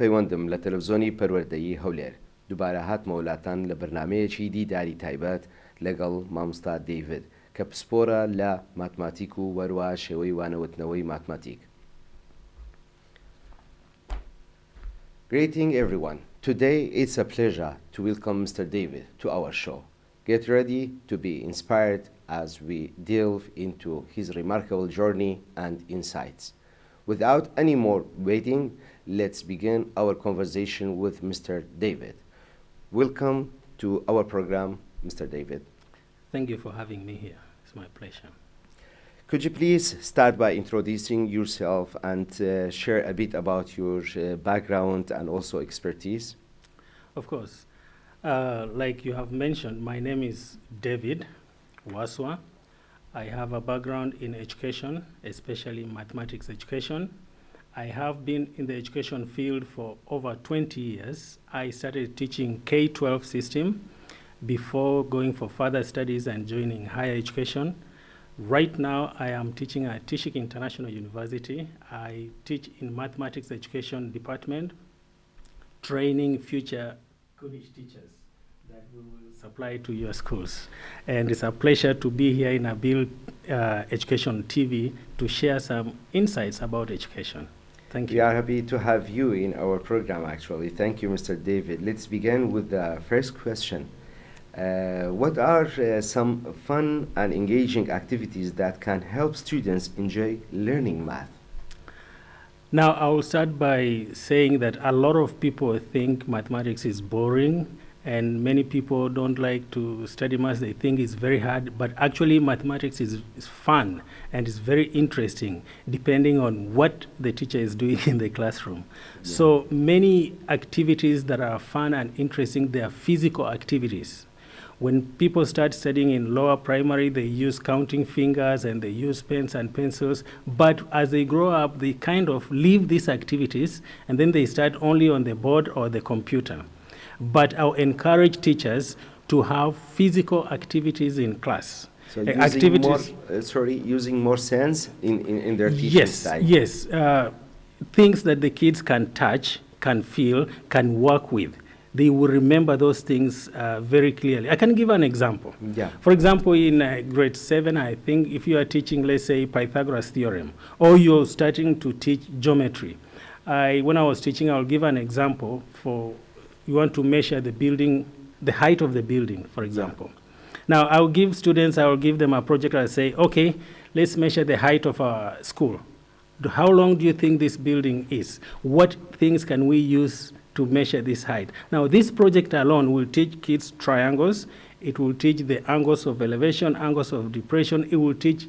پەیوەندم لە تەلەڤیزۆنی پەروەردەیی هەولێر دووبارە هاتمە وڵاتان لە بەرنامەیەکی دیداری تایبەت لەگەڵ مامۆستا دەیڤید کە پسپۆرە لە ماتماتیک و وەروە شێوەی وانەوتنەوەی ماتماتیک. Greeting everyone. Today it's a pleasure to welcome Mr. David to our show. Get ready to be inspired as we delve into his remarkable journey and insights. Without any more waiting, let's begin our conversation with Mr. David. Welcome to our program, Mr. David. Thank you for having me here. It's my pleasure. Could you please start by introducing yourself and share a bit about your background and also expertise? Of course. Like you have mentioned, my name is David Waswa. I have a background in education, especially mathematics education. I have been in the education field for over 20 years. I started teaching K-12 system before going for further studies and joining higher education. Right now, I am teaching at Tishik International University. I teach in mathematics education department, training future Kurdish teachers that we will supply to your schools. And it's a pleasure to be here in Abil Education TV to share some insights about education. Thank you. We are happy to have you in our program, actually. Thank you, Mr. David. Let's begin with the first question. What are some fun and engaging activities that can help students enjoy learning math? Now, I will start by saying that a lot of people think mathematics is boring, and many people don't like to study math. They think it's very hard, but actually mathematics is fun and it's very interesting depending on what the teacher is doing in the classroom. Yeah. So many activities that are fun and interesting, they are physical activities. When people start studying in lower primary, they use counting fingers and they use pens and pencils. But as they grow up, they kind of leave these activities and then they start only on the board or the computer. But I'll encourage teachers to have physical activities in class. So using more sense in their teaching style. Yes, things that the kids can touch, can feel, can work with. They will remember those things very clearly. I can give an example. Yeah. For example, in grade 7, I think if you are teaching, let's say, Pythagoras theorem, or you're starting to teach geometry, when I was teaching, I'll give an example for you want to measure the building, the height of the building, for example. Yeah. Now, I will give them a project. I'll say, okay, let's measure the height of our school. How long do you think this building is? What things can we use to measure this height? Now, this project alone will teach kids triangles. It will teach the angles of elevation, angles of depression. It will teach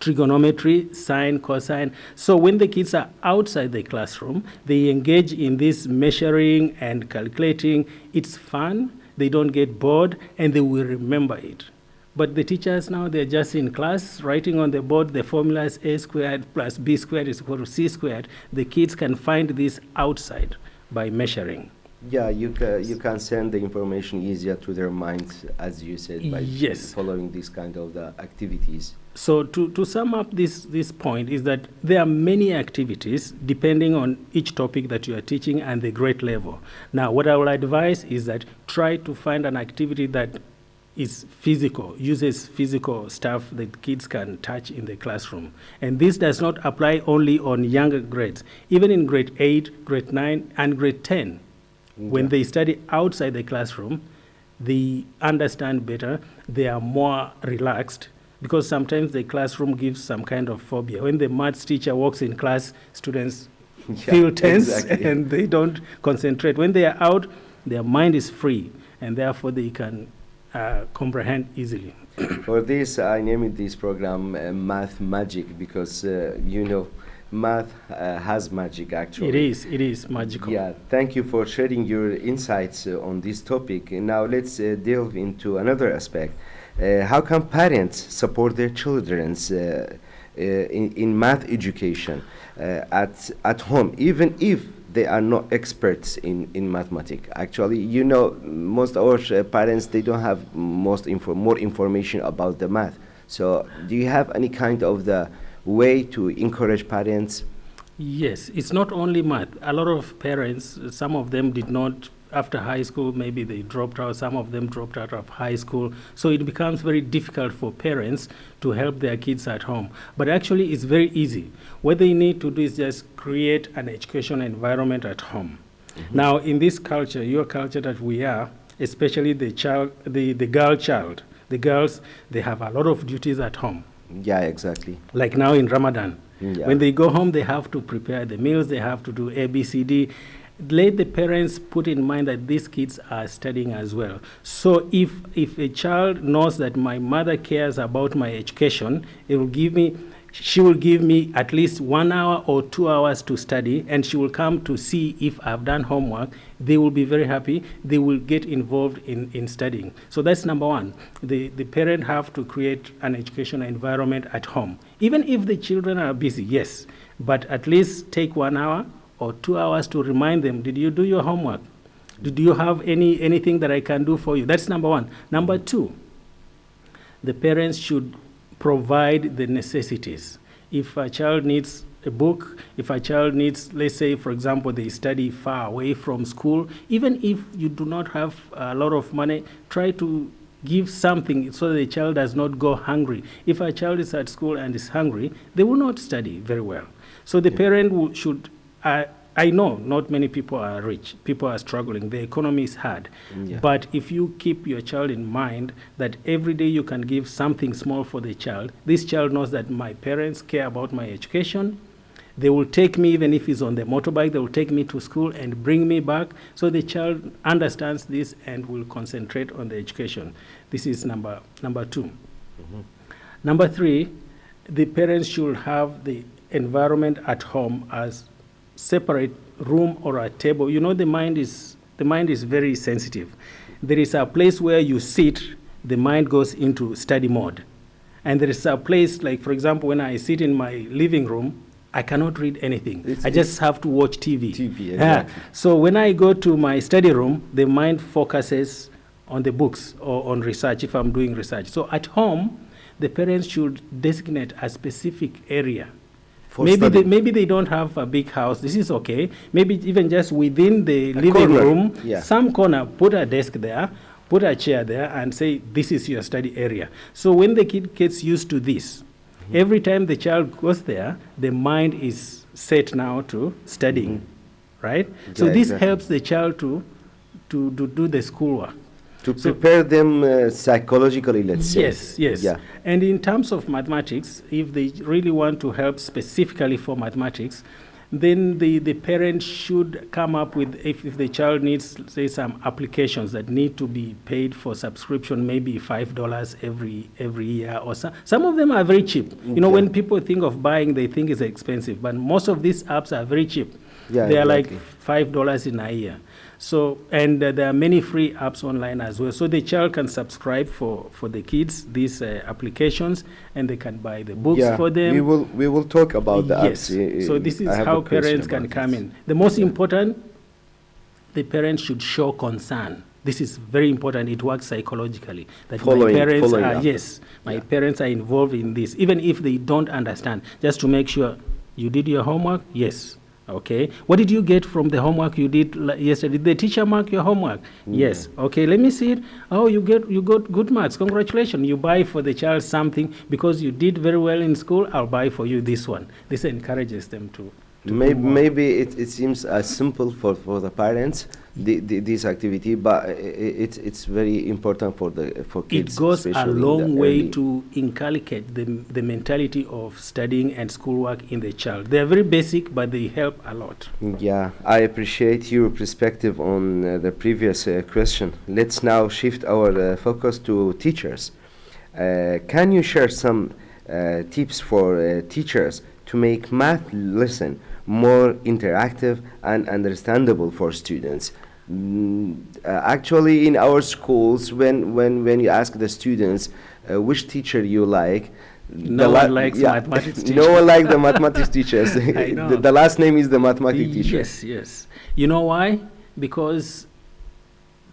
trigonometry, sine, cosine. So when the kids are outside the classroom, they engage in this measuring and calculating. It's fun. They don't get bored, and they will remember it. But the teachers now, they're just in class, writing on the board the formulas A squared plus B squared is equal to C squared. The kids can find this outside by measuring. Yeah, you can send the information easier to their minds, as you said, by following these kind of the activities. So to sum up this point is that there are many activities depending on each topic that you are teaching and the grade level. Now, what I will advise is that try to find an activity that is physical, uses physical stuff that kids can touch in the classroom. And this does not apply only on younger grades. Even in grade 8, grade 9, and grade 10, when they study outside the classroom, they understand better, they are more relaxed, because sometimes the classroom gives some kind of phobia. When the maths teacher walks in class, students feel tense and they don't concentrate. When they are out, their mind is free, and therefore they can comprehend easily. For this, I named this program Math Magic because, math has magic, actually. It is magical. Yeah, thank you for sharing your insights on this topic. Now let's delve into another aspect. How can parents support their children in math education at home, even if they are not experts in mathematics? Actually, most of our parents, they don't have more information about the math. So do you have any kind of the way to encourage parents Yes, it's not only math. A lot of parents, some of them did not, after high school, maybe they dropped out, some of them dropped out of high school. So it becomes very difficult for parents to help their kids at home. But actually, it's very easy. What they need to do is just create an education environment at home. Now, in this culture, your culture that we are, especially the girl child, the girls, they have a lot of duties at home. Yeah, exactly. Like now in Ramadan. Yeah. When they go home, they have to prepare the meals, they have to do A, B, C, D. Let the parents put in mind that these kids are studying as well. So if a child knows that my mother cares about my education, she will give me at least 1 hour or 2 hours to study, and she will come to see if I've done homework. They will be very happy. They will get involved in studying. So that's number one. The parent have to create an educational environment at home. Even if the children are busy, yes, but at least take 1 hour or 2 hours to remind them, did you do your homework? Do you have anything that I can do for you? That's number one. Number two, the parents should provide the necessities. If a child needs a book, if a child needs, let's say, for example, they study far away from school, even if you do not have a lot of money, try to give something so that the child does not go hungry. If a child is at school and is hungry, they will not study very well. So the parent should, I know not many people are rich. People are struggling. The economy is hard. Yeah. But if you keep your child in mind that every day you can give something small for the child, this child knows that my parents care about my education. They will take me, even if he's on the motorbike, they will take me to school and bring me back. So the child understands this and will concentrate on the education. This is number two. Number three, the parents should have the environment at home as separate room or a table. You know, the mind is very sensitive. There is a place where you sit, the mind goes into study mode. And there is a place, like, for example, when I sit in my living room, I cannot read anything. I just have to watch TV. Exactly. So when I go to my study room, the mind focuses on the books or on research if I'm doing research. So at home, the parents should designate a specific area. Maybe they don't have a big house. This is okay. Maybe even just within the living room, some corner, put a desk there, put a chair there, and say, this is your study area. So when the kid gets used to this, every time the child goes there, the mind is set now to studying, right? So this helps the child to do the schoolwork. To prepare them psychologically, let's say. Yes. Yeah. And in terms of mathematics, if they really want to help specifically for mathematics, then the parent should come up with, if the child needs, say, some applications that need to be paid for subscription, maybe $5 every year, or some of them are very cheap. You know, when people think of buying, they think it's expensive, but most of these apps are very cheap. They are like $5 in a year. So, and there are many free apps online as well. So the child can subscribe for the kids, these applications, and they can buy the books for them. We will talk about the apps. Yes. So this is how parents can come in. The most important, the parents should show concern. This is very important. It works psychologically. That my parents are involved in this, even if they don't understand. Just to make sure you did your homework. Yes. Okay. What did you get from the homework you did yesterday? Did the teacher mark your homework? Yes. Okay. Let me see it. Oh, you got good marks. Congratulations. You buy for the child something because you did very well in school. I'll buy for you this one. This encourages them to maybe it seems as simple for the parents, this activity, but it's very important for kids. It goes a long way to inculcate the mentality of studying and schoolwork in the child. They are very basic, but they help a lot. Yeah, I appreciate your perspective on the previous question. Let's now shift our focus to teachers. Can you share some tips for teachers to make math lesson more interactive and understandable for students? Actually, in our schools, when you ask the students which teacher you like, no one likes mathematics teachers. No one likes the mathematics teachers. I know. The last name is the mathematics teacher. Yes. You know why? Because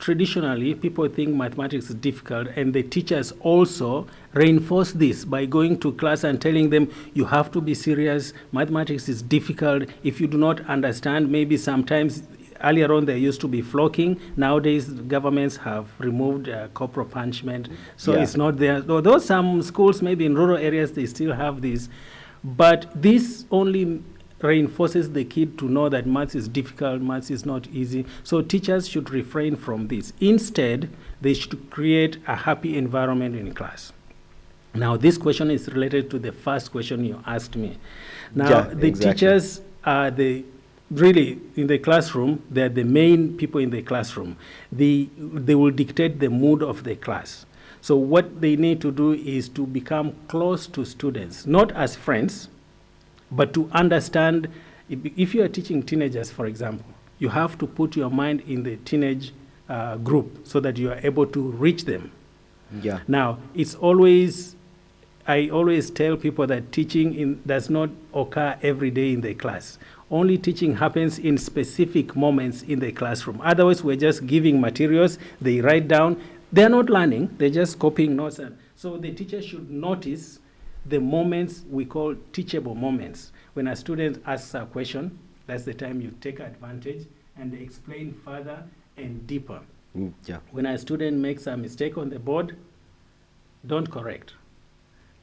traditionally, people think mathematics is difficult, and the teachers also reinforce this by going to class and telling them, you have to be serious, mathematics is difficult. If you do not understand, maybe sometimes earlier on there used to be flocking. Nowadays, governments have removed corporal punishment, so it's not there. Though some schools, maybe in rural areas, they still have this. But this only reinforces the kid to know that maths is difficult, maths is not easy. So teachers should refrain from this. Instead, they should create a happy environment in class. Now, this question is related to the first question you asked me. Now, the teachers are really in the classroom, they're the main people in the classroom. They will dictate the mood of the class. So what they need to do is to become close to students, not as friends, but to understand. If you are teaching teenagers, for example, you have to put your mind in the teenage group so that you are able to reach them. Yeah. Now, I always tell people that teaching does not occur every day in the class. Only teaching happens in specific moments in the classroom. Otherwise, we're just giving materials, they write down. They're not learning, they're just copying notes. So the teacher should notice the moments we call teachable moments. When a student asks a question, that's the time you take advantage and explain further and deeper. Yeah. When a student makes a mistake on the board, don't correct.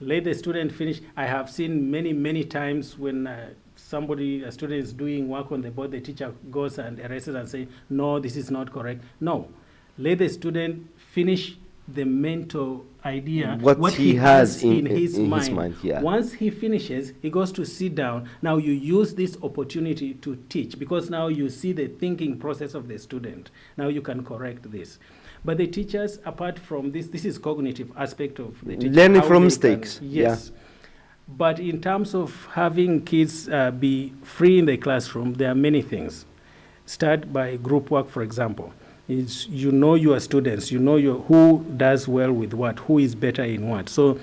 Let the student finish. I have seen many times when a student is doing work on the board, the teacher goes and erases and say, no, this is not correct. No, let the student finish the mental idea, what he has in his mind. Yeah. Once he finishes, he goes to sit down. Now you use this opportunity to teach, because now you see the thinking process of the student. Now you can correct this. But the teachers, apart from this is cognitive aspect of the teacher. Learning from mistakes. Yes. Yeah. But in terms of having kids be free in the classroom, there are many things. Start by group work, for example. You know your students, you know who does well with what, who is better in what. So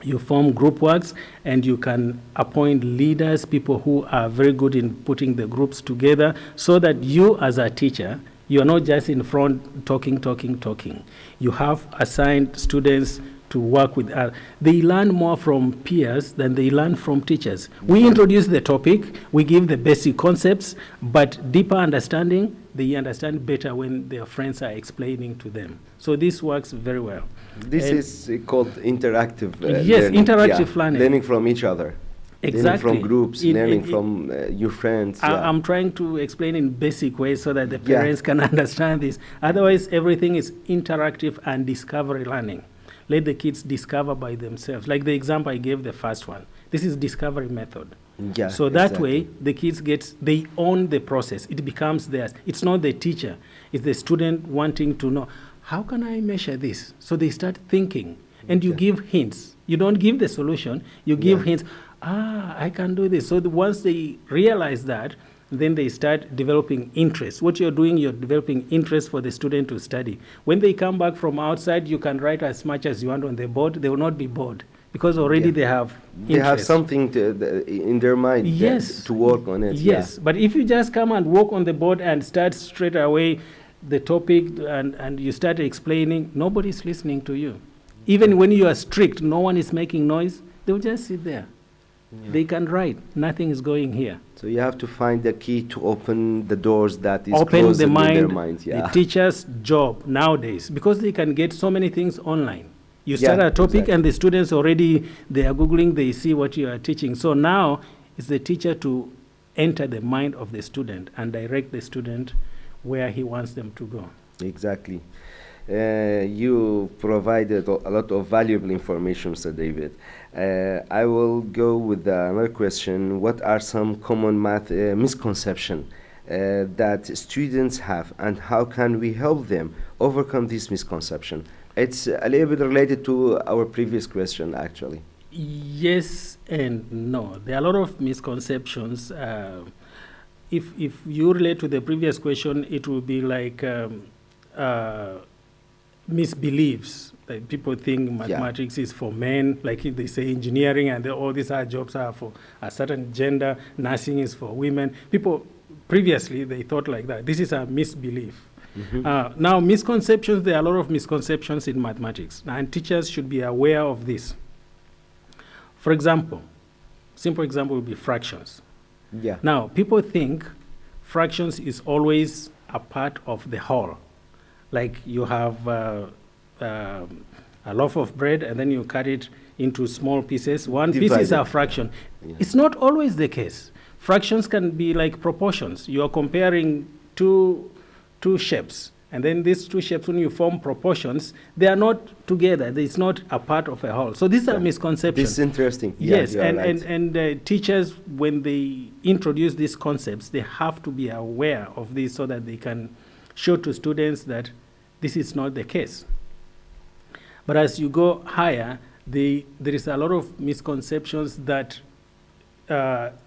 you form group works, and you can appoint leaders, people who are very good in putting the groups together, so that you as a teacher, you are not just in front talking. You have assigned students to work with. They learn more from peers than they learn from teachers. We introduce the topic, we give the basic concepts, but deeper understanding, they understand better when their friends are explaining to them. So this works very well. This is called interactive yes, learning. Interactive learning. Learning from each other. Exactly. Learning from groups, learning from your friends. I'm trying to explain in basic ways so that the parents can understand this. Otherwise, everything is interactive and discovery learning. Let the kids discover by themselves. Like the example I gave, the first one. This is discovery method. Yeah, so that way, the kids they own the process. It becomes theirs. It's not the teacher. It's the student wanting to know, how can I measure this? So they start thinking, and you give hints. You don't give the solution. You give hints. I can do this. So once they realize that, then they start developing interest. What you're doing, you're developing interest for the student to study. When they come back from outside, you can write as much as you want on the board. They will not be bored, because already they have interest. They have something in their mind to work on it. Yes, but if you just come and work on the board and start straight away the topic and you start explaining, nobody's listening to you. Even when you are strict, no one is making noise, they'll just sit there. They can write. Nothing is going here. So you have to find the key to open the doors that is open closed the in mind, their minds. The teacher's job nowadays, because they can get so many things online. You start a topic and the students already, they are Googling, they see what you are teaching. So now it's the teacher to enter the mind of the student and direct the student where he wants them to go. Exactly. You provided a lot of valuable information, Sir David. I will go with another question. What are some common math misconceptions that students have, and how can we help them overcome this misconception? It's a little bit related to our previous question, actually. Yes and no. There are a lot of misconceptions. If you relate to the previous question, it will be like misbeliefs. Like people think mathematics is for men, like if they say engineering and all these other jobs are for a certain gender, nursing is for women. People previously, they thought like that. This is a misbelief. Now, misconceptions, there are a lot of misconceptions in mathematics, and teachers should be aware of this. For example, simple example would be fractions. Yeah. Now, people think fractions is always a part of the whole. Like you have a loaf of bread and then you cut it into small pieces. One piece is a fraction. Yeah. It's not always the case. Fractions can be like proportions. You are comparing two shapes. And then these two shapes, when you form proportions, they are not together. It's not a part of a whole. So these are misconceptions. This is interesting. Yes, yeah, and teachers, when they introduce these concepts, they have to be aware of this so that they can show to students that this is not the case. But as you go higher, there is a lot of misconceptions that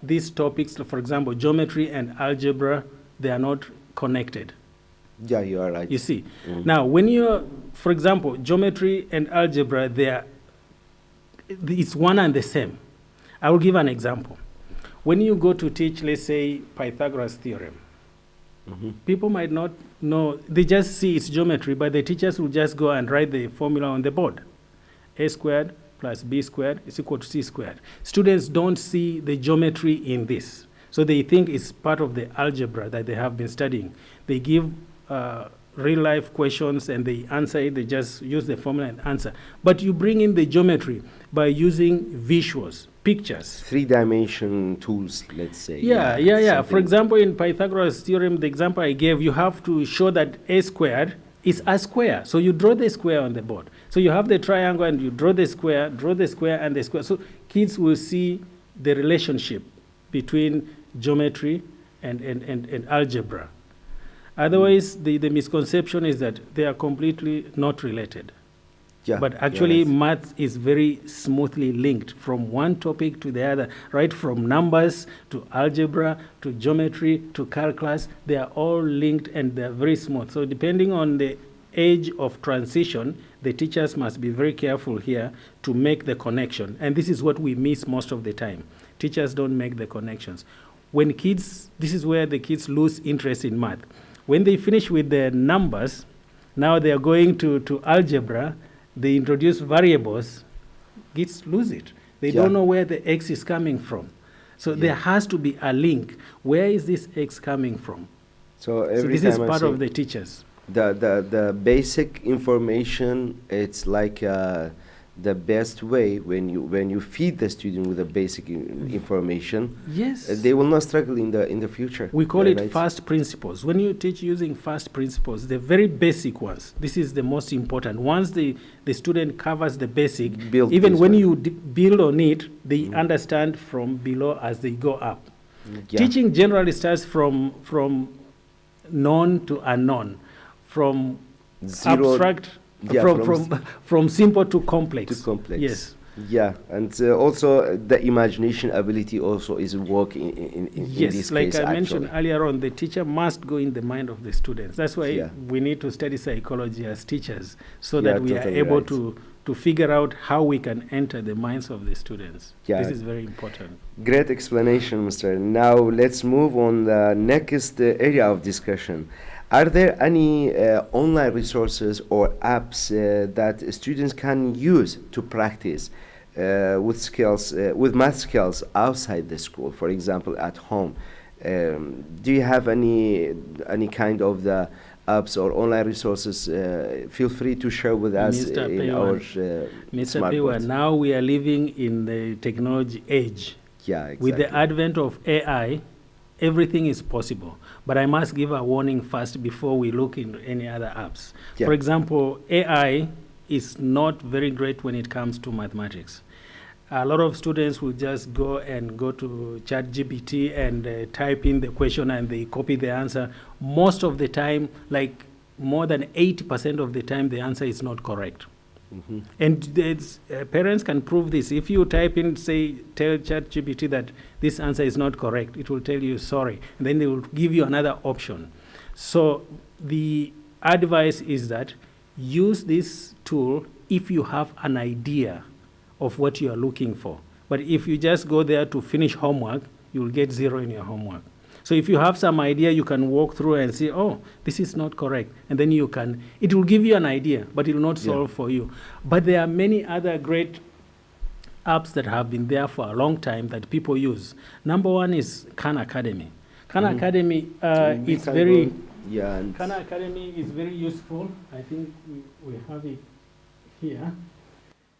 these topics, for example, geometry and algebra, they are not connected. Yeah, you are right. You see, now when you're, for example, geometry and algebra, it's one and the same. I will give an example. When you go to teach, let's say, Pythagoras theorem, people might not know, they just see it's geometry, but the teachers will just go and write the formula on the board. A squared plus B squared is equal to C squared. Students don't see the geometry in this. So they think it's part of the algebra that they have been studying. They give real life questions and they answer it, they just use the formula and answer. But you bring in the geometry by using visuals, pictures. 3-dimension tools, let's say. Yeah. For example, in Pythagoras theorem, the example I gave, you have to show that a squared is a square. So you draw the square on the board. So you have the triangle and you draw the square and the square. So kids will see the relationship between geometry and algebra. Otherwise, the misconception is that they are completely not related. Yeah, but actually, right. math is very smoothly linked from one topic to the other, right from numbers to algebra to geometry to calculus. They are all linked and they're very smooth. So depending on the age of transition, the teachers must be very careful here to make the connection. And this is what we miss most of the time. Teachers don't make the connections. When kids, this is where the kids lose interest in math. When they finish with the numbers, now they are going to algebra, they introduce variables, kids lose it. They don't know where the x is coming from. So there has to be a link. Where is this x coming from? So this is part of the teachers. The basic information, it's like the best way when you feed the student with the basic information. Yes. They will not struggle in the future. We call it fast principles. When you teach using fast principles, the very basic ones, this is the most important. Once the student covers the basic, even when you build on it, they understand from below as they go up. Yeah. Teaching generally starts from known to unknown, from zero, abstract, from simple to complex. To complex. Yes. Yeah, and also the imagination ability also is work in yes, this like case. I mentioned earlier on, the teacher must go in the mind of the students. That's why we need to study psychology as teachers, so that we are able to figure out how we can enter the minds of the students. This is very important. Great explanation, Mr. Now let's move on the next area of discussion. Are there any online resources or apps that students can use to practice with math skills outside the school, for example, at home? Do you have any kind of the apps or online resources? Feel free to share with us in our Mr. Pewa, now we are living in the technology age. Yeah, exactly. With the advent of AI, everything is possible. But I must give a warning first before we look into any other apps. Yeah. For example, AI is not very great when it comes to mathematics. A lot of students will just go to ChatGPT and type in the question and they copy the answer. Most of the time, like more than 80% of the time, the answer is not correct. And parents can prove this. If you type in, say, tell ChatGPT that this answer is not correct, it will tell you sorry. And then they will give you another option. So the advice is that use this tool if you have an idea of what you are looking for. But if you just go there to finish homework, you will get 0 in your homework. So if you have some idea, you can walk through and say, oh, this is not correct. And then you can, it will give you an idea, but it will not solve for you. But there are many other great apps that have been there for a long time that people use. Number one is Khan Academy. Khan Academy is very, Khan Academy is very useful. I think we have it here.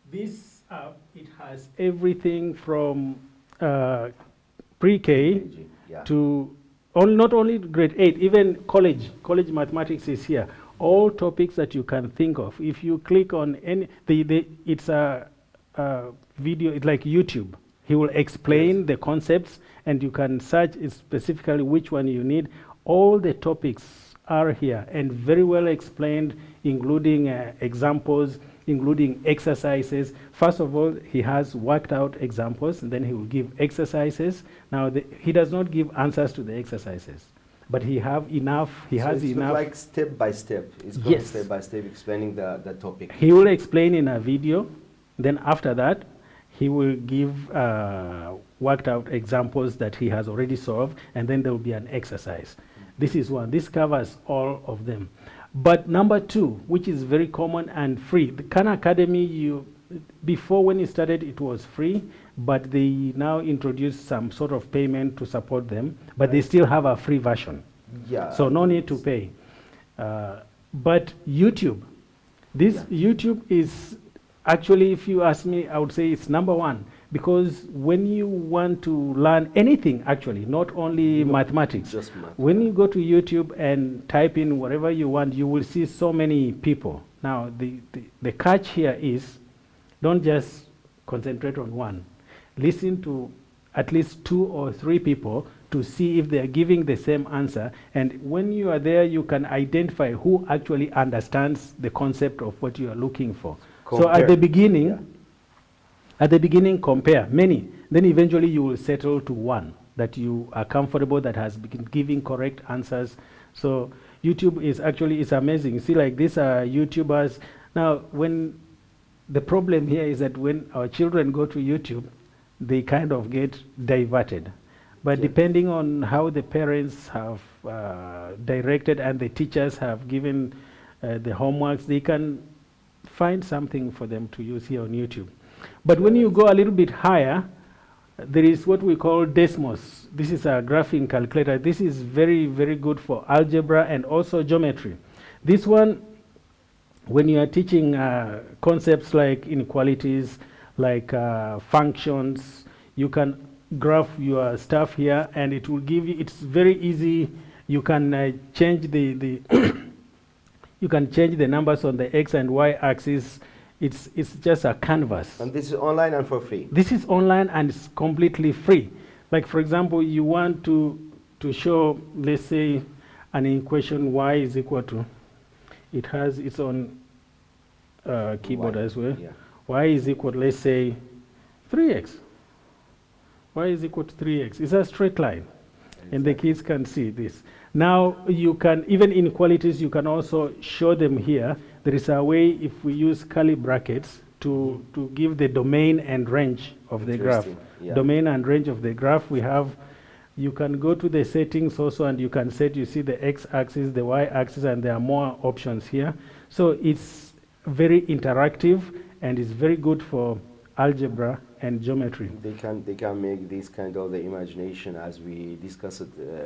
This app, it has everything from pre-K to not only grade 8, even college mathematics is here. All topics that you can think of. If you click on any, it's a video, it's like YouTube. He will explain the concepts, and you can search specifically which one you need. All the topics are here and very well explained, including examples, including exercises. First of all, he has worked out examples, and then he will give exercises. Now, he does not give answers to the exercises, but he has enough. Like step by step. It's going step by step explaining the topic. He will explain in a video. Then after that, he will give worked out examples that he has already solved, and then there will be an exercise. This is one. This covers all of them. But number two, which is very common and free, the Khan Academy, before when it started, it was free, but they now introduced some sort of payment to support them, but they still have a free version. Yeah. So no need to pay. But YouTube, YouTube is actually, if you ask me, I would say it's number one, because when you want to learn anything, actually, not only mathematics, when you go to YouTube and type in whatever you want, you will see so many people. Now, the catch here is, don't just concentrate on one. Listen to at least 2 or 3 people to see if they are giving the same answer. And when you are there, you can identify who actually understands the concept of what you are looking for. Compare. So at the beginning, compare many. Then eventually you will settle to one that you are comfortable, that has been giving correct answers. So YouTube is actually, it's amazing. You see, like these are YouTubers. Now, when the problem here is that when our children go to YouTube, they kind of get diverted. But depending on how the parents have directed and the teachers have given the homeworks, they can find something for them to use here on YouTube. But when you go a little bit higher, there is what we call Desmos. This is a graphing calculator. This is very, very good for algebra and also geometry. This one, when you are teaching concepts like inequalities, like functions, you can graph your stuff here, and it will give you, it's very easy. You can change the you can change the numbers on the X and Y axis. It's just a canvas. And this is online and for free? This is online and it's completely free. Like, for example, you want to show, let's say, an equation y is equal to, it has its own keyboard as well. Yeah. Y is equal to, let's say, 3x. Y is equal to 3x. It's a straight line. Exactly. And the kids can see this. Now, you can, even inequalities, you can also show them here. There is a way, if we use curly brackets, to give the domain and range of the graph. Yeah. Domain and range of the graph, we have, you can go to the settings also, and you can set, you see the x-axis, the y-axis, and there are more options here. So it's very interactive, and it's very good for algebra and geometry. They can make this kind of the imagination as we discussed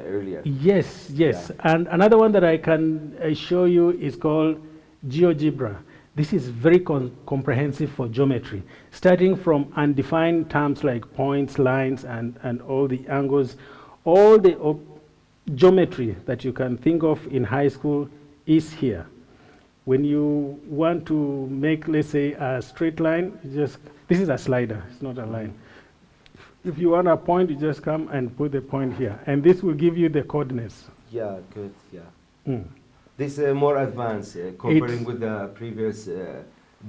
earlier. Yes. Yeah. And another one that I can show you is called GeoGebra. This is very comprehensive for geometry, starting from undefined terms like points, lines, and all the angles. All the geometry that you can think of in high school is here. When you want to make, let's say, a straight line, this is a slider, it's not a line. If you want a point, you just come and put the point here, and this will give you the coordinates. Yeah, good, yeah. This is more advanced, comparing with the previous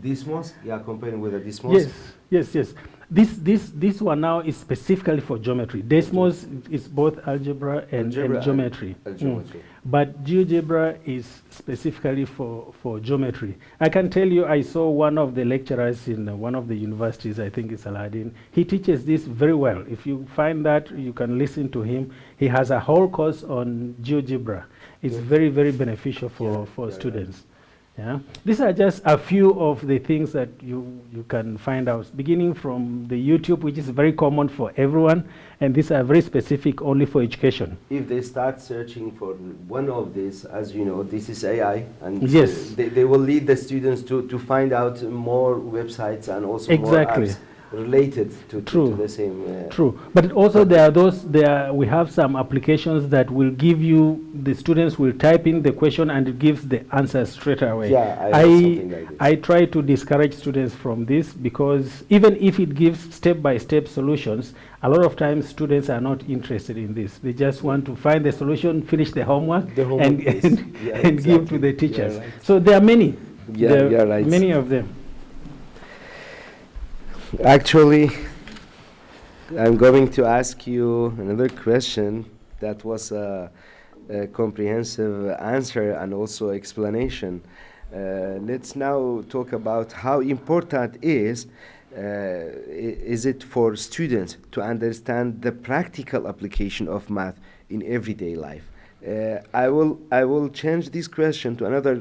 Desmos? Yeah, comparing with the Desmos? Yes. This one now is specifically for geometry. Desmos is both algebra and geometry. But GeoGebra is specifically for geometry. I can tell you, I saw one of the lecturers in one of the universities, I think it's Aladdin. He teaches this very well. If you find that, you can listen to him. He has a whole course on GeoGebra. It's very, very beneficial for students. Yeah, these are just a few of the things that you can find out, beginning from the YouTube, which is very common for everyone, and these are very specific only for education. If they start searching for one of these, as you know, this is AI, and yes, they will lead the students to find out more websites and also exactly. more apps related to the same. True, but also we have some applications that will give you, the students will type in the question and it gives the answer straight away. Yeah, I try to discourage students from this, because even if it gives step-by-step solutions, a lot of times students are not interested in this. They just want to find the solution, finish the homework, and give to the teachers. Right. So there are many. Yeah, right. Many of them. Actually, I'm going to ask you another question that was a comprehensive answer and also explanation. Let's now talk about how important is it for students to understand the practical application of math in everyday life. I will change this question to another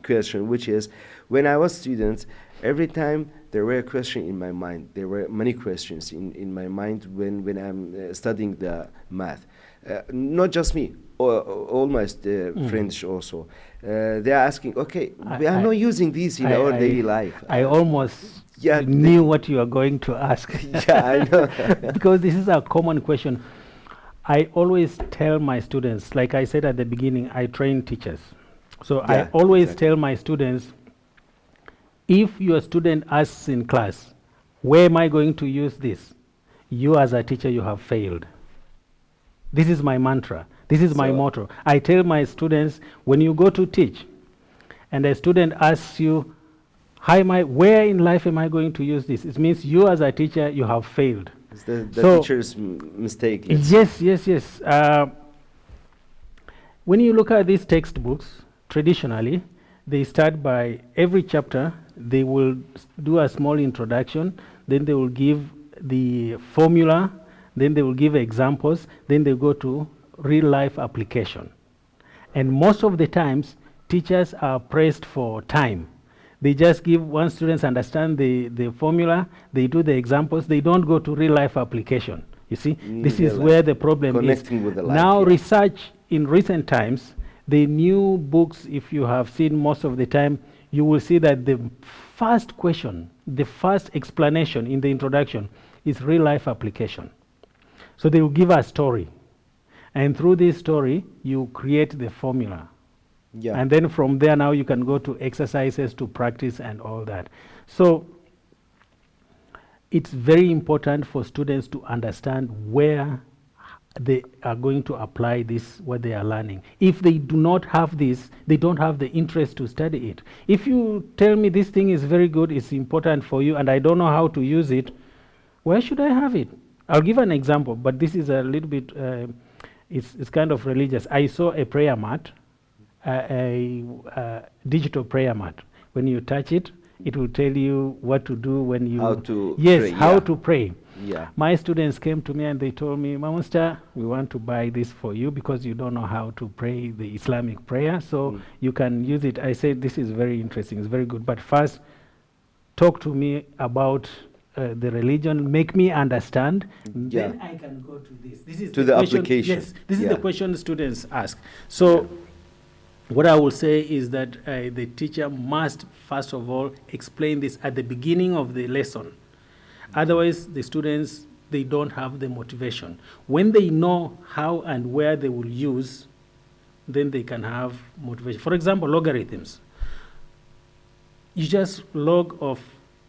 question, which is, when I was student, every time there were a question in my mind. There were many questions in my mind when I'm studying the math. Not just me, all my friends also. They are asking, okay, we are not using this in our daily life. I almost knew what you are going to ask. Yeah, I know. Because this is a common question. I always tell my students, like I said at the beginning, I train teachers. So I always tell my students, if your student asks in class, where am I going to use this? You as a teacher, you have failed. This is my mantra. This is my motto. I tell my students, when you go to teach, and a student asks you, where in life am I going to use this? It means you as a teacher, you have failed. It's the teacher's mistake. Yes. When you look at these textbooks, traditionally, they start by every chapter, they will do a small introduction, then they will give the formula, then they will give examples, then they go to real life application. And most of the times, teachers are pressed for time. They just give one student understand the formula, they do the examples, they don't go to real life application. You see, this is where the problem is. With the life, now research in recent times, the new books, if you have seen most of the time, you will see that the first question, the first explanation in the introduction is real life application. So they will give a story. And through this story, you create the formula. Yeah. And then from there now you can go to exercises to practice and all that. So it's very important for students to understand where they are going to apply this, what they are learning. If they do not have this, they don't have the interest to study it. If you tell me this thing is very good, it's important for you, and I don't know how to use it, where should I have it? I'll give an example, but this is a little bit, it's kind of religious. I saw a prayer mat, a digital prayer mat. When you touch it, it will tell you what to do when you... How to pray. How yeah. to pray. Yeah. My students came to me and they told me, Mamusta, we want to buy this for you because you don't know how to pray the Islamic prayer, so you can use it. I said, this is very interesting, it's very good, but first, talk to me about the religion, make me understand, then I can go to this. This is to the question, application. Yes, this is the question students ask. So, what I will say is that the teacher must, first of all, explain this at the beginning of the lesson. Otherwise, the students, they don't have the motivation. When they know how and where they will use, then they can have motivation. For example, logarithms. You just log of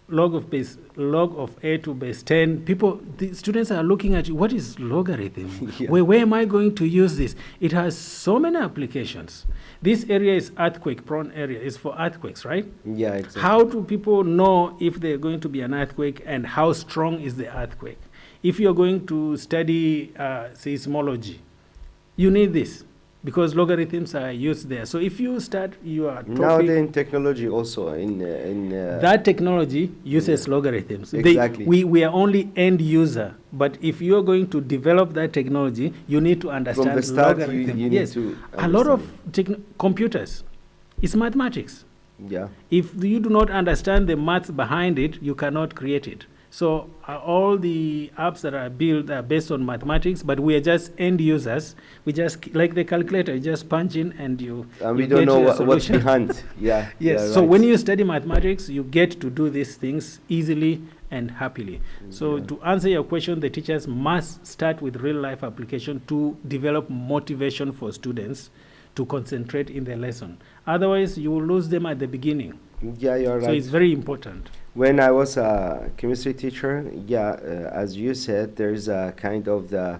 log of a to base 10. The students are looking at what is logarithm? Yeah. Where am I going to use this? It has so many applications. This area is earthquake-prone area. It's for earthquakes, right? Yeah, exactly. How do people know if there's going to be an earthquake and how strong is the earthquake? If you're going to study seismology, you need this because logarithms are used there. So if you start your topic, Now in technology also that technology uses logarithms. Exactly. We are only end user, but if you're going to develop that technology, you need to understand from the start logarithm. you Yes, need to a lot of understand. computers, it's mathematics. Yeah. If you do not understand the maths behind it, you cannot create it. So all the apps that are built are based on mathematics, but we are just end users. We just, like the calculator, you just punch in and you We you don't get know your what's solution. behind. Yeah. Yes, yeah, so right. when you study mathematics, you get to do these things easily and happily. So Yeah. to answer your question, the teachers must start with real-life application to develop motivation for students to concentrate in their lesson. Otherwise, you will lose them at the beginning. Yeah, you're So right. it's very important. When I was a chemistry teacher, as you said, there's a kind of a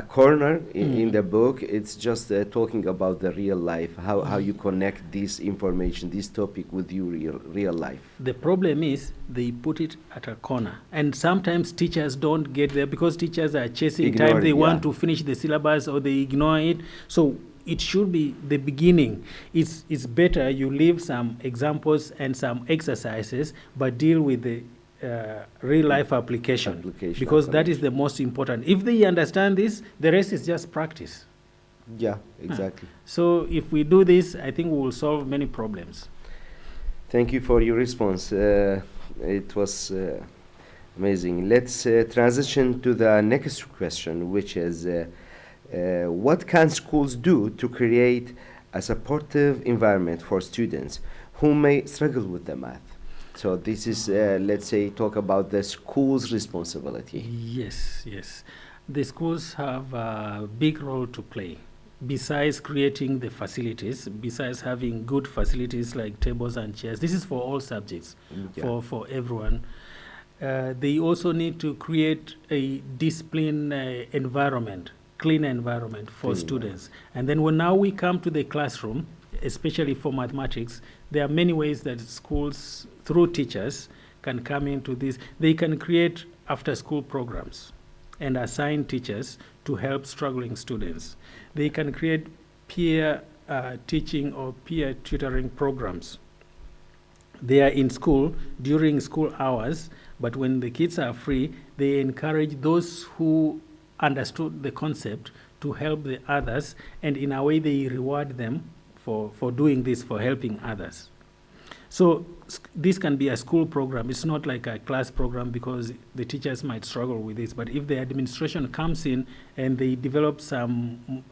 corner in the book. It's just talking about the real life, how you connect this information, this topic with your real life. The problem is they put it at a corner. And sometimes teachers don't get there because teachers are chasing Ignore time. it, They want yeah. to finish the syllabus or they ignore it. So it should be the beginning. It's better you leave some examples and some exercises, but deal with the real life application, because that is the most important. If they understand this, the rest is just practice. Yeah, exactly. So if we do this, I think we will solve many problems. Thank you for your response. It was amazing. Let's transition to the next question, which is what can schools do to create a supportive environment for students who may struggle with the math? So this is, let's say, talk about the school's responsibility. Yes, yes. The schools have a big role to play. Besides creating the facilities, besides having good facilities like tables and chairs, this is for all subjects, for everyone. They also need to create a disciplined environment, clean environment for students. And then now we come to the classroom, especially for mathematics, there are many ways that schools, through teachers, can come into this. They can create after-school programs and assign teachers to help struggling students. They can create peer teaching or peer tutoring programs. They are in school during school hours, but when the kids are free, they encourage those who understood the concept to help the others, and in a way they reward them for doing this, for helping others. So this can be a school program. It's not like a class program because the teachers might struggle with this, but if the administration comes in and they develop some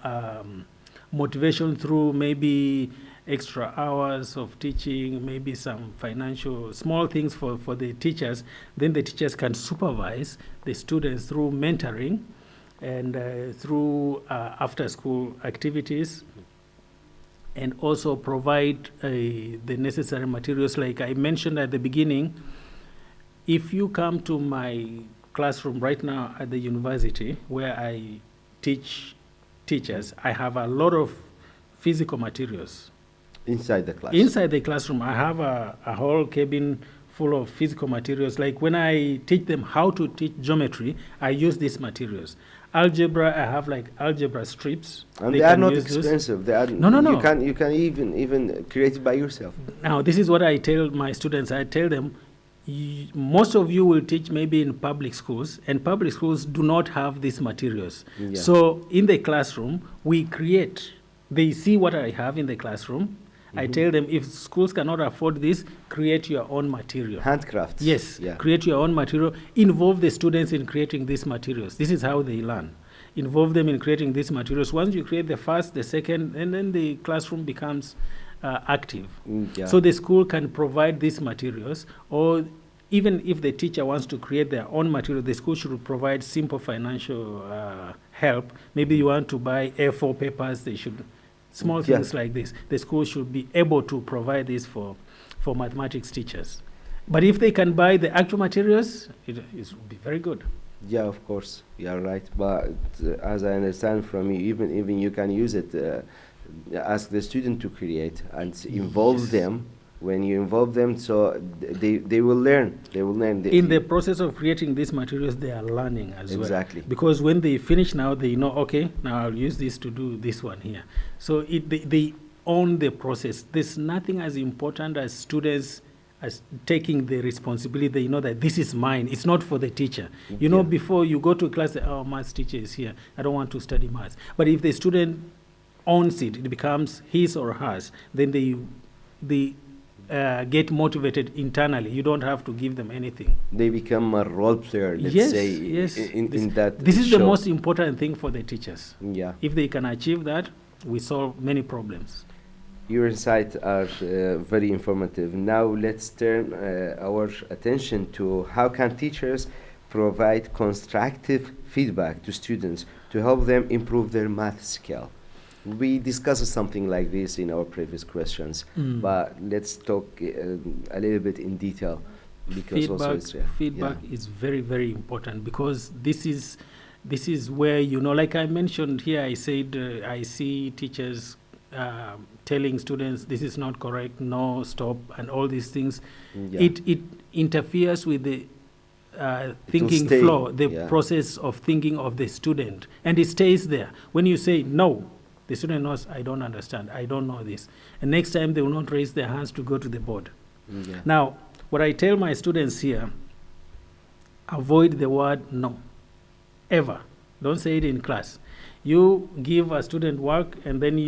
motivation through maybe extra hours of teaching, maybe some financial small things for the teachers, then the teachers can supervise the students through mentoring and through after-school activities, and also provide the necessary materials. Like I mentioned at the beginning, if you come to my classroom right now at the university where I teach teachers, I have a lot of physical materials. Inside the class? Inside the classroom, I have a whole cabin full of physical materials. Like when I teach them how to teach geometry, I use these materials. Algebra, I have like algebra strips. And they are not expensive. They are No. You can even create it by yourself. Now, this is what I tell my students. I tell them, most of you will teach maybe in public schools, and public schools do not have these materials. Yeah. So in the classroom, we create. They see what I have in the classroom. I tell them, if schools cannot afford this, create your own material. Handcrafts. Yes, Yeah. create your own material. Involve the students in creating these materials. This is how they learn. Involve them in creating these materials. Once you create the first, the second, and then the classroom becomes active. Yeah. So the school can provide these materials, or even if the teacher wants to create their own material, the school should provide simple financial help. Maybe you want to buy A4 papers, they should, small things like this. The school should be able to provide this for for mathematics teachers. But if they can buy the actual materials, it would be very good. Yeah, of course, you are right. But as I understand from you, even you can use it. Ask the student to create and involve Yes. them. When you involve them, so they will learn. They will learn. In the process of creating these materials, they are learning as well. Exactly. Because when they finish now, they know, okay, now I'll use this to do this one here. So they own the process. There's nothing as important as students as taking the responsibility. They know that this is mine. It's not for the teacher. You know, before you go to class, oh, maths teacher is here. I don't want to study maths. But if the student owns it, it becomes his or hers, then they get motivated internally. You don't have to give them anything. They become a role player, let's Yes, say, yes. in that This is the show. most important thing for the teachers. Yeah. If they can achieve that, we solve many problems. Your insights are very informative. Now let's turn our attention to how can teachers provide constructive feedback to students to help them improve their math skill. We discussed something like this in our previous questions, but let's talk a little bit in detail because also it's Feedback is very, very important, because this is where, you know, like I mentioned here, I said I see teachers telling students this is not correct, no, stop, and all these things. It interferes with the thinking flow, the process of thinking of the student, and it stays there. When you say no, the student knows, I don't understand, I don't know this. And next time they will not raise their hands to go to the board. Now, what I tell my students here, avoid the word no, ever. Don't say it in class. You give a student work, and then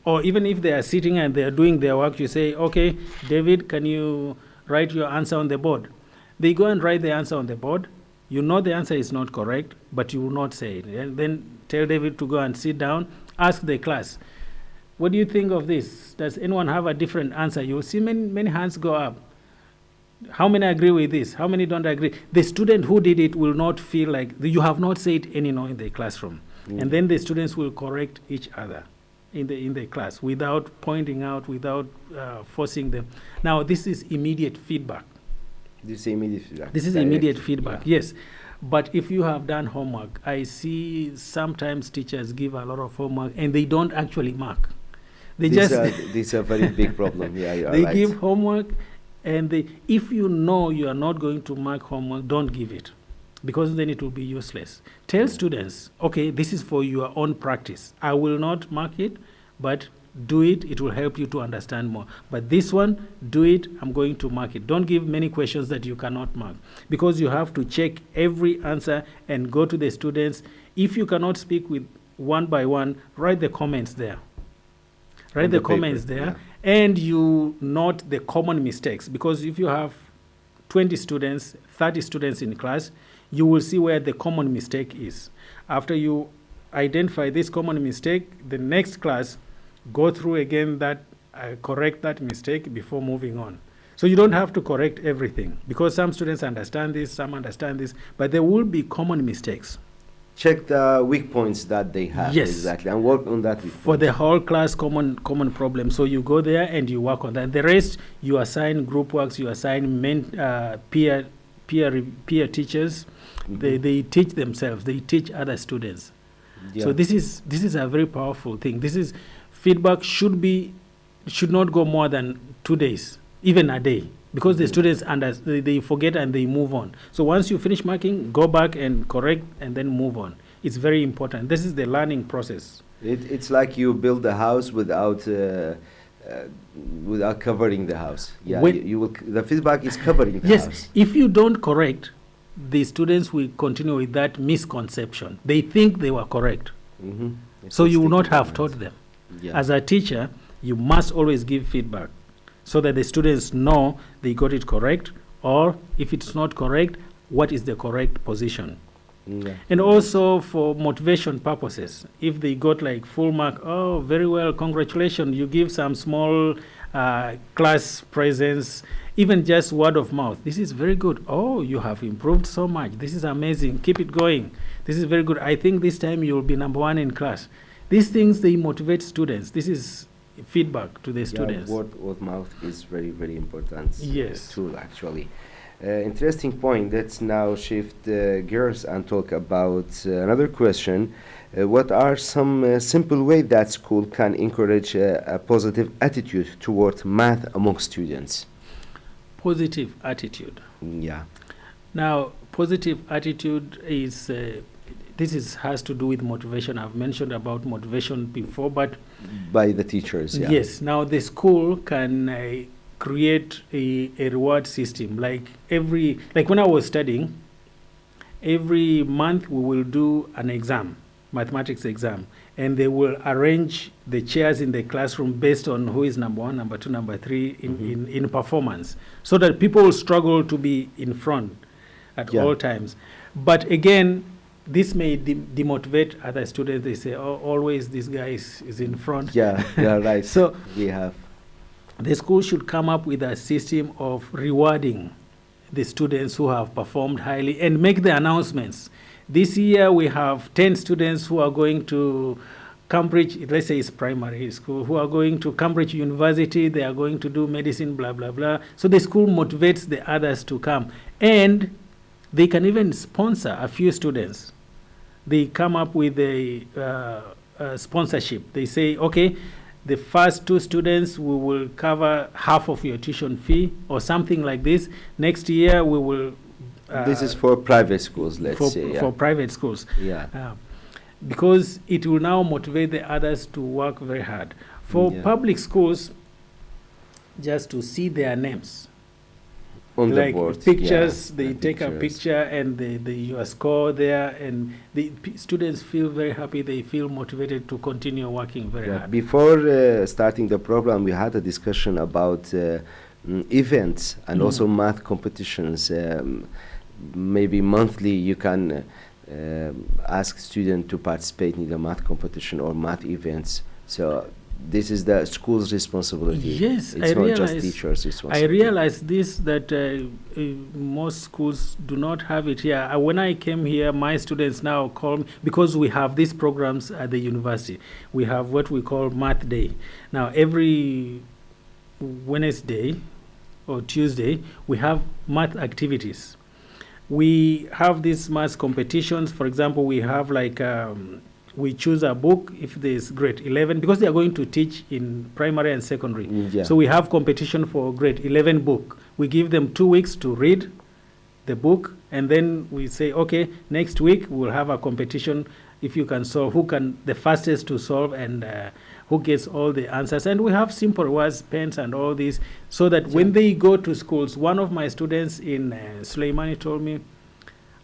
or even if they are sitting and they are doing their work, you say, okay, David, can you write your answer on the board? They go and write the answer on the board. You know the answer is not correct, but you will not say it. And then tell David to go and sit down, ask the class, what do you think of this? Does anyone have a different answer? You will see many hands go up. How many agree with this? How many don't agree? The student who did it will not feel like you have not said any no in the classroom. And then the students will correct each other in the class without pointing out, without forcing them. Now, this is immediate feedback. This is immediate feedback. This is immediate feedback, yes. But if you have done homework, I see sometimes teachers give a lot of homework and they don't actually mark. This is a very big problem. Yeah, you are they right. give homework, and if you know you are not going to mark homework, don't give it, because then it will be useless. Tell students, okay, this is for your own practice. I will not mark it, but do it. It will help you to understand more. But this one, do it. I'm going to mark it. Don't give many questions that you cannot mark, because you have to check every answer and go to the students. If you cannot speak with one by one, write the comments there. Write the comments there, and you note the common mistakes, because if you have 20 students, 30 students in class, you will see where the common mistake is. After you identify this common mistake, the next class, go through again that, correct that mistake before moving on. So you don't have to correct everything, because some students understand this, some understand this, but there will be common mistakes. Check the weak points that they have. Yes. Exactly, and work on that. For the whole class, common problem. So you go there and you work on that. The rest, you assign group works, you assign peer teachers. They teach themselves. They teach other students. So this is a very powerful thing. This is feedback should not go more than 2 days, even a day, because the students they forget and they move on. So once you finish marking, go back and correct and then move on. It's very important. This is the learning process. It's like you build a house without covering the house. Yeah, you will. The feedback is covering the house. Yes, if you don't correct, the students will continue with that misconception. They think they were correct. So you will not have taught them. As a teacher, you must always give feedback, so that the students know they got it correct, or if it's not correct, what is the correct position. And also for motivation purposes, if they got like full mark, oh, very well, congratulations, you give some small class presents, even just word of mouth. This is very good. Oh, you have improved so much. This is amazing. Keep it going. This is very good. I think this time you'll be #1 in class. These things, they motivate students. This is feedback to the students. Word of mouth is very, very important Yes. tool, actually. Interesting point. Let's now shift gears and talk about another question. What are some simple ways that school can encourage a positive attitude toward math among students? Positive attitude. Yeah. Now, positive attitude is has to do with motivation. I've mentioned about motivation before, but By the teachers, yeah. yes, now the school can create a reward system. Like when I was studying, every month we will do an exam, mathematics exam, and they will arrange the chairs in the classroom based on who is number 1, number 2, number 3 in performance, so that people will struggle to be in front at all times. But again, this may demotivate other students. They say, oh, always this guy is in front. Yeah, right. So we have. The school should come up with a system of rewarding the students who have performed highly and make the announcements. This year we have 10 students who are going to Cambridge, let's say it's primary school, who are going to Cambridge University, they are going to do medicine, blah, blah, blah. So the school motivates the others to come. And they can even sponsor a few students. They come up with a sponsorship. They say, okay, the first 2 students, we will cover half of your tuition fee or something like this. Next year, we will... this is for private schools, let's say. For private schools. Yeah. Because it will now motivate the others to work very hard. For public schools, just to see their names. On like the board. pictures, Yeah, they take a picture and your score there, and the students feel very happy. They feel motivated to continue working very hard. Before starting the program, we had a discussion about events and also math competitions. Maybe monthly you can ask students to participate in the math competition or math events. So this is the school's responsibility. Yes, it's not just teachers' responsibility. I realize this, that most schools do not have it here. When I came here, my students now call me, because we have these programs at the university. We have what we call Math Day. Now, every Wednesday or Tuesday, we have math activities. We have these math competitions. For example, we have like... we choose a book if there's grade 11, because they are going to teach in primary and secondary. So we have competition for grade 11 book. We give them 2 weeks to read the book, and then we say, okay, next week we'll have a competition. If you can solve, who can the fastest to solve, and who gets all the answers. And we have simple words, pens, and all these, so that when they go to schools, one of my students in Suleimani told me,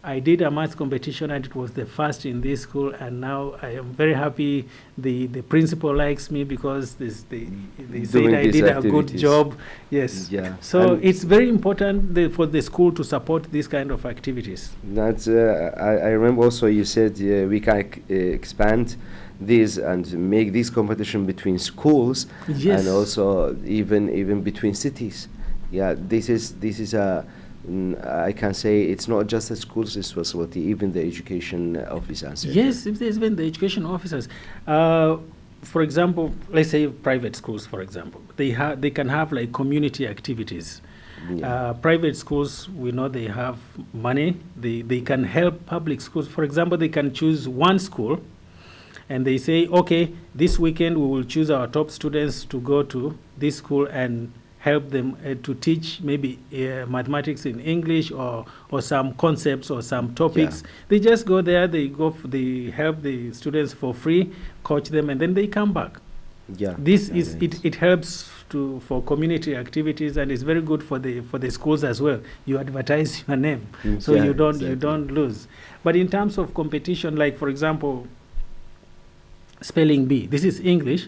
I did a math competition and it was the first in this school, and now I am very happy. The principal likes me because they said I did a good job. Yes. Yeah. So and it's very important for the school to support these kind of activities. That's I remember also you said we can expand this and make this competition between schools, and also even between cities. Yeah, this is a I can say it's not just the school's responsibility, even the education officers. Yes, even the education officers. For example, let's say private schools, for example, they can have like community activities. Private schools, we know they have money. They can help public schools. For example, they can choose one school, and they say, okay, this weekend we will choose our top students to go to this school and help them to teach maybe mathematics in English or some concepts or some topics. They just go there, they help the students for free, coach them, and then they come back. It helps for community activities, and it's very good for the schools as well. You advertise your name, so you don't lose. But in terms of competition, like for example, spelling bee, this is English,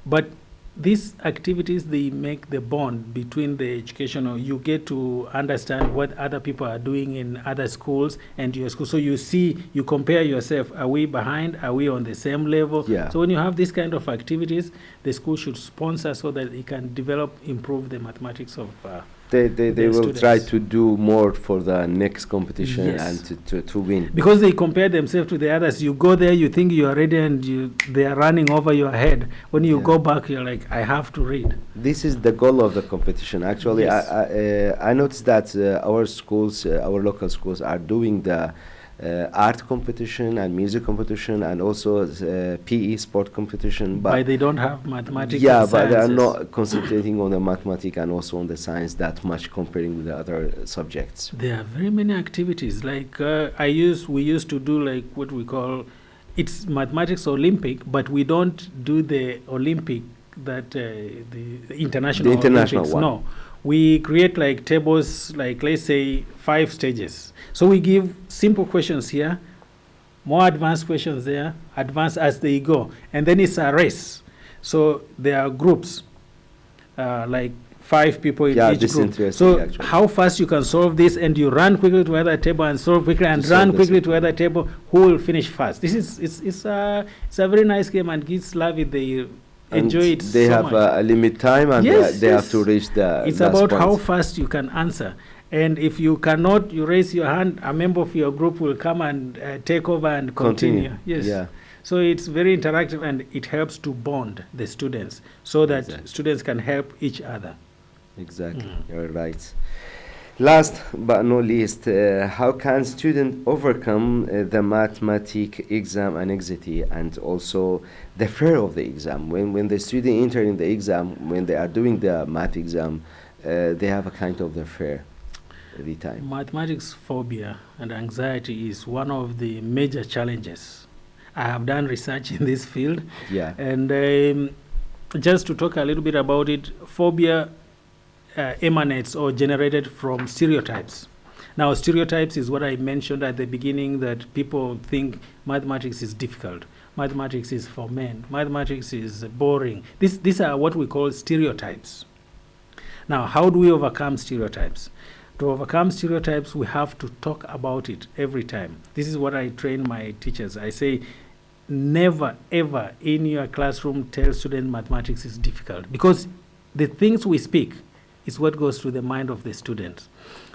but these activities, they make the bond between the educational. You get to understand what other people are doing in other schools and your school. So you compare yourself. Are we behind? Are we on the same level? So when you have this kind of activities, the school should sponsor so that it can improve the mathematics of They their will try students. to do more for the next competition Yes. and to win. Because they compare themselves to the others. You go there, you think you are ready, and they are running over your head. When you Yeah. go back, you're like, I have to read. This is the goal of the competition. Actually, Yes. I noticed that our schools, our local schools, are doing the art competition and music competition and also PE sport competition. But they don't have mathematics. yeah, and but they are sciences. not concentrating on the mathematics and also on the science that much comparing with the other subjects. There are very many activities. Like we used to do like what we call, it's mathematics Olympic, but we don't do the Olympic that the international. The international Olympics. one. No, we create like tables, like let's say 5 stages. So we give simple questions here, more advanced questions there, advanced as they go, and then it's a race. So there are groups, like 5 people in Yeah, each this is group. interesting, So actually. how fast you can solve this, and you run quickly to other table and solve quickly and To solve run the quickly same. to other table. Who will finish fast? This is it's a very nice game, and kids love it. They And enjoy it. they so have much. a limit time and Yes, they have yes. to reach the It's last about how point. fast you can answer. And if you cannot, you raise your hand, a member of your group will come and take over and continue. Yes. Yeah. So it's very interactive, and it helps to bond the students so that Exactly. students can help each other. Exactly, you're right. Last but not least, how can students overcome the mathematic exam anxiety and also the fear of the exam? When the student entering the exam, when they are doing the math exam, they have a kind of the fear every time. Mathematics phobia and anxiety is one of the major challenges. I have done research in this field, Yeah. and just to talk a little bit about it, phobia emanates or generated from stereotypes. Now, stereotypes is what I mentioned at the beginning, that people think mathematics is difficult, mathematics is for men, mathematics is boring. These are what we call stereotypes. Now, how do we overcome stereotypes? To overcome stereotypes, we have to talk about it every time. This is what I train my teachers. I say, never ever in your classroom tell students mathematics is difficult, because the things we speak is what goes to the mind of the students.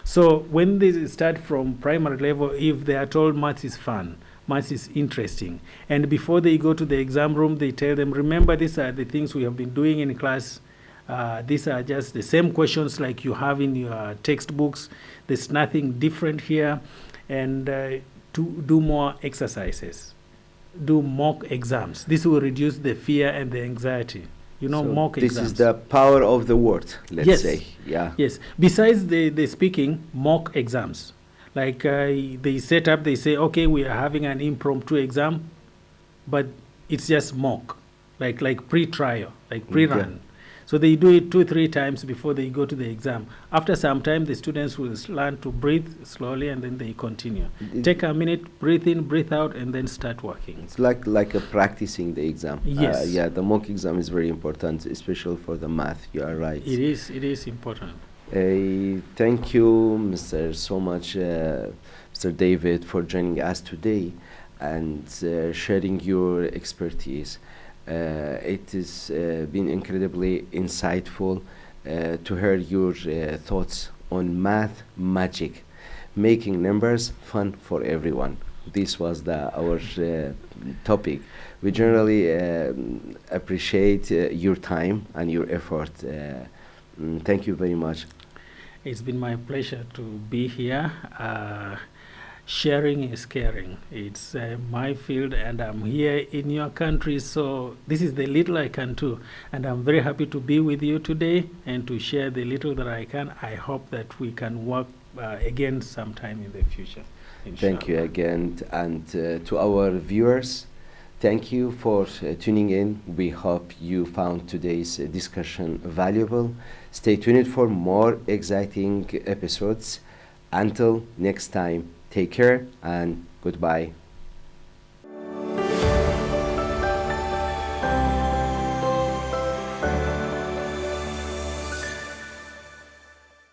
So when they start from primary level, if they are told maths is fun, maths is interesting, and before they go to the exam room, they tell them, remember, these are the things we have been doing in class. These are just the same questions like you have in your textbooks. There's nothing different here. And to do more exercises, do mock exams. This will reduce the fear and the anxiety. You know, So mock this exams. is the power of the word, let's Yes. say. Yeah. Yes. Besides the speaking, mock exams. Like they set up, they say, okay, we are having an impromptu exam, but it's just mock, like pre-trial, like pre-run. So they do it 2-3 times before they go to the exam. After some time, the students will learn to breathe slowly, and then they continue. Take a minute, breathe in, breathe out, and then start working. It's like a practicing the exam. Yes. Yeah, the mock exam is very important, especially for the math. You are right. It is important. Thank you, Mr. so much, Mr. David, for joining us today and sharing your expertise. It has been incredibly insightful to hear your thoughts on math magic, making numbers fun for everyone. This was our topic. We generally appreciate your time and your effort. Thank you very much. It's been my pleasure to be here. Sharing is caring. It's my field, and I'm here in your country, so this is the little I can do. And I'm very happy to be with you today and to share the little that I can. I hope that we can work again sometime in the future. Thank you Inshallah. again. And to our viewers, thank you for tuning in. We hope you found today's discussion valuable. Stay tuned for more exciting episodes. Until next time, take care and goodbye.